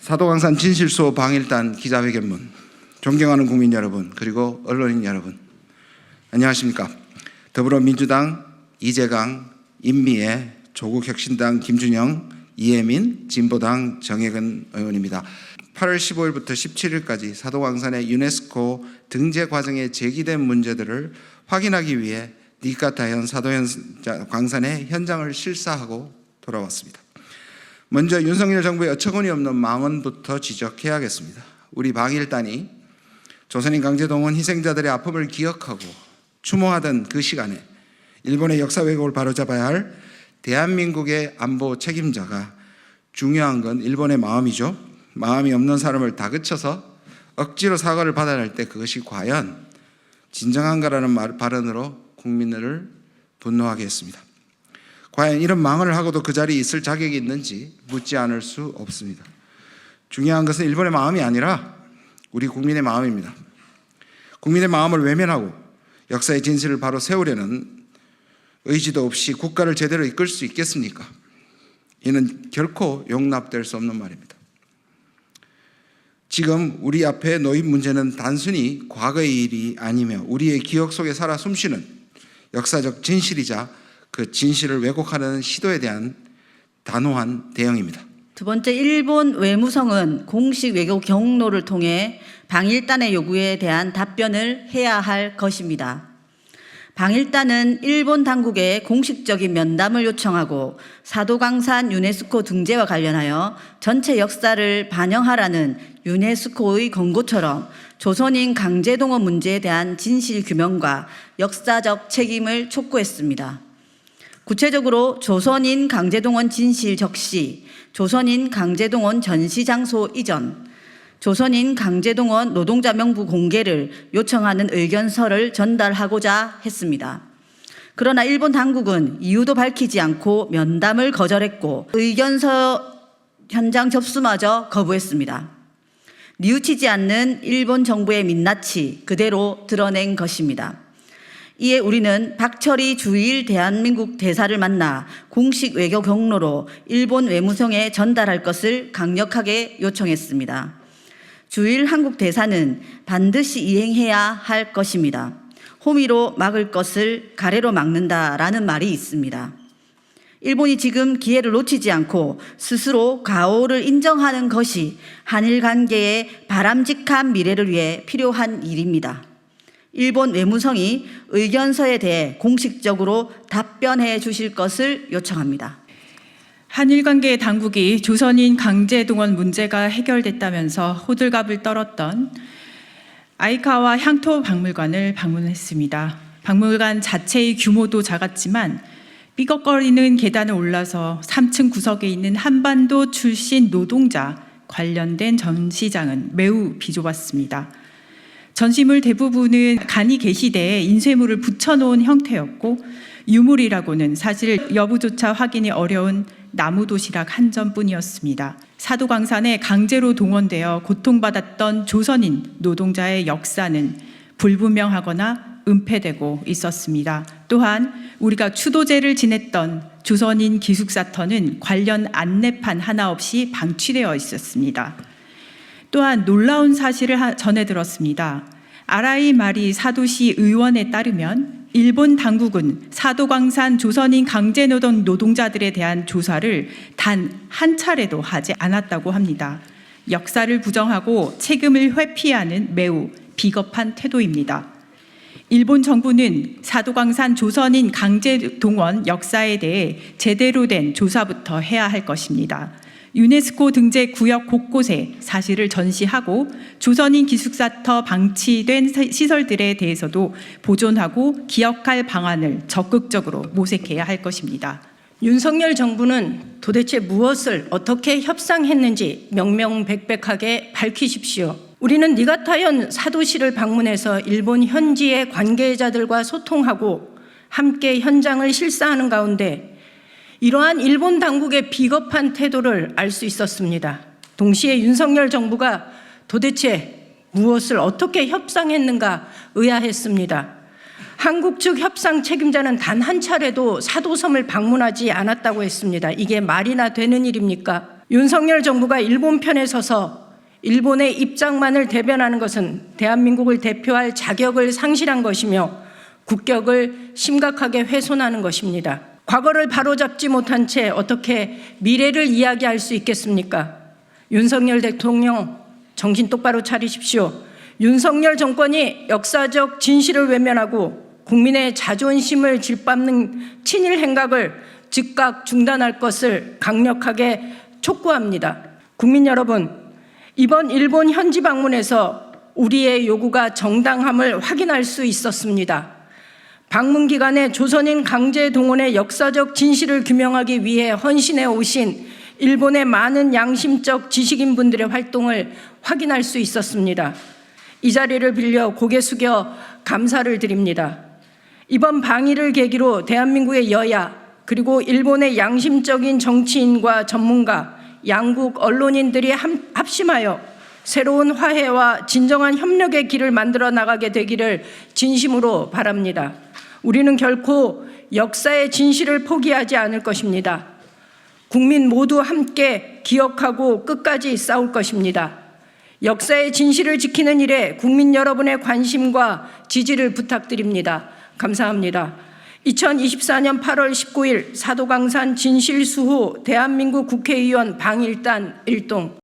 사도광산 진실수호 방일단 기자회견문, 존경하는 국민 여러분, 그리고 언론인 여러분, 안녕하십니까. 더불어민주당 이재강, 인미애, 조국혁신당 김준영, 이혜민, 진보당 정혜근 의원입니다. 8월 15일부터 17일까지 사도광산의 유네스코 등재 과정에 제기된 문제들을 확인하기 위해 니카타현 사도광산의 현장을 실사하고 돌아왔습니다. 먼저 윤석열 정부의 어처구니 없는 망언부터 지적해야겠습니다. 우리 방일단이 조선인 강제동원 희생자들의 아픔을 기억하고 추모하던 그 시간에 일본의 역사 왜곡을 바로잡아야 할 대한민국의 안보 책임자가 중요한 건 일본의 마음이죠. 마음이 없는 사람을 다그쳐서 억지로 사과를 받아야 할 때 그것이 과연 진정한가라는 발언으로 국민들을 분노하게 했습니다. 과연 이런 망언을 하고도 그 자리에 있을 자격이 있는지 묻지 않을 수 없습니다. 중요한 것은 일본의 마음이 아니라 우리 국민의 마음입니다. 국민의 마음을 외면하고 역사의 진실을 바로 세우려는 의지도 없이 국가를 제대로 이끌 수 있겠습니까? 이는 결코 용납될 수 없는 말입니다. 지금 우리 앞에 놓인 문제는 단순히 과거의 일이 아니며 우리의 기억 속에 살아 숨쉬는 역사적 진실이자 그 진실을 왜곡하는 시도에 대한 단호한 대응입니다. 두 번째, 일본 외무성은 공식 외교 경로를 통해 방일단의 요구에 대한 답변을 해야 할 것입니다. 방일단은 일본 당국에 공식적인 면담을 요청하고 사도광산 유네스코 등재와 관련하여 전체 역사를 반영하라는 유네스코의 권고처럼 조선인 강제동원 문제에 대한 진실 규명과 역사적 책임을 촉구했습니다. 구체적으로 조선인 강제동원 진실 적시, 조선인 강제동원 전시장소 이전, 조선인 강제동원 노동자 명부 공개를 요청하는 의견서를 전달하고자 했습니다. 그러나 일본 당국은 이유도 밝히지 않고 면담을 거절했고 의견서 현장 접수마저 거부했습니다. 뉘우치지 않는 일본 정부의 민낯이 그대로 드러낸 것입니다. 이에 우리는 박철희 주일 대한민국 대사를 만나 공식 외교 경로로 일본 외무성에 전달할 것을 강력하게 요청했습니다. 주일 한국 대사는 반드시 이행해야 할 것입니다. 호미로 막을 것을 가래로 막는다라는 말이 있습니다. 일본이 지금 기회를 놓치지 않고 스스로 가오를 인정하는 것이 한일 관계의 바람직한 미래를 위해 필요한 일입니다. 일본 외무성이 의견서에 대해 공식적으로 답변해 주실 것을 요청합니다. 한일 관계 당국이 조선인 강제동원 문제가 해결됐다면서 호들갑을 떨었던 아이카와 향토 박물관을 방문했습니다. 박물관 자체의 규모도 작았지만 삐걱거리는 계단을 올라서 3층 구석에 있는 한반도 출신 노동자 관련된 전시장은 매우 비좁았습니다. 전시물 대부분은 간이 게시대에 인쇄물을 붙여놓은 형태였고 유물이라고는 사실 여부조차 확인이 어려운 나무 도시락 한 점뿐이었습니다. 사도광산에 강제로 동원되어 고통받았던 조선인 노동자의 역사는 불분명하거나 은폐되고 있었습니다. 또한 우리가 추도제를 지냈던 조선인 기숙사터는 관련 안내판 하나 없이 방치되어 있었습니다. 또한 놀라운 사실을 전해 들었습니다. 아라이 마리 사도시 의원에 따르면 일본 당국은 사도광산 조선인 강제노동 노동자들에 대한 조사를 단 한 차례도 하지 않았다고 합니다. 역사를 부정하고 책임을 회피하는 매우 비겁한 태도입니다. 일본 정부는 사도광산 조선인 강제동원 역사에 대해 제대로 된 조사부터 해야 할 것입니다. 유네스코 등재 구역 곳곳에 사실을 전시하고 조선인 기숙사터 방치된 시설들에 대해서도 보존하고 기억할 방안을 적극적으로 모색해야 할 것입니다. 윤석열 정부는 도대체 무엇을 어떻게 협상했는지 명명백백하게 밝히십시오. 우리는 니가타현 사도시를 방문해서 일본 현지의 관계자들과 소통하고 함께 현장을 실사하는 가운데 이러한 일본 당국의 비겁한 태도를 알 수 있었습니다. 동시에 윤석열 정부가 도대체 무엇을 어떻게 협상했는가 의아했습니다. 한국 측 협상 책임자는 단 한 차례도 사도섬을 방문하지 않았다고 했습니다. 이게 말이나 되는 일입니까? 윤석열 정부가 일본 편에 서서 일본의 입장만을 대변하는 것은 대한민국을 대표할 자격을 상실한 것이며 국격을 심각하게 훼손하는 것입니다. 과거를 바로잡지 못한 채 어떻게 미래를 이야기할 수 있겠습니까? 윤석열 대통령 정신 똑바로 차리십시오. 윤석열 정권이 역사적 진실을 외면하고 국민의 자존심을 짓밟는 친일 행각을 즉각 중단할 것을 강력하게 촉구합니다. 국민 여러분, 이번 일본 현지 방문에서 우리의 요구가 정당함을 확인할 수 있었습니다. 방문 기간에 조선인 강제 동원의 역사적 진실을 규명하기 위해 헌신해 오신 일본의 많은 양심적 지식인분들의 활동을 확인할 수 있었습니다. 이 자리를 빌려 고개 숙여 감사를 드립니다. 이번 방일을 계기로 대한민국의 여야 그리고 일본의 양심적인 정치인과 전문가, 양국 언론인들이 합심하여 새로운 화해와 진정한 협력의 길을 만들어 나가게 되기를 진심으로 바랍니다. 우리는 결코 역사의 진실을 포기하지 않을 것입니다. 국민 모두 함께 기억하고 끝까지 싸울 것입니다. 역사의 진실을 지키는 일에 국민 여러분의 관심과 지지를 부탁드립니다. 감사합니다. 2024년 8월 19일 사도강산 진실수호 대한민국 국회의원 방일단 일동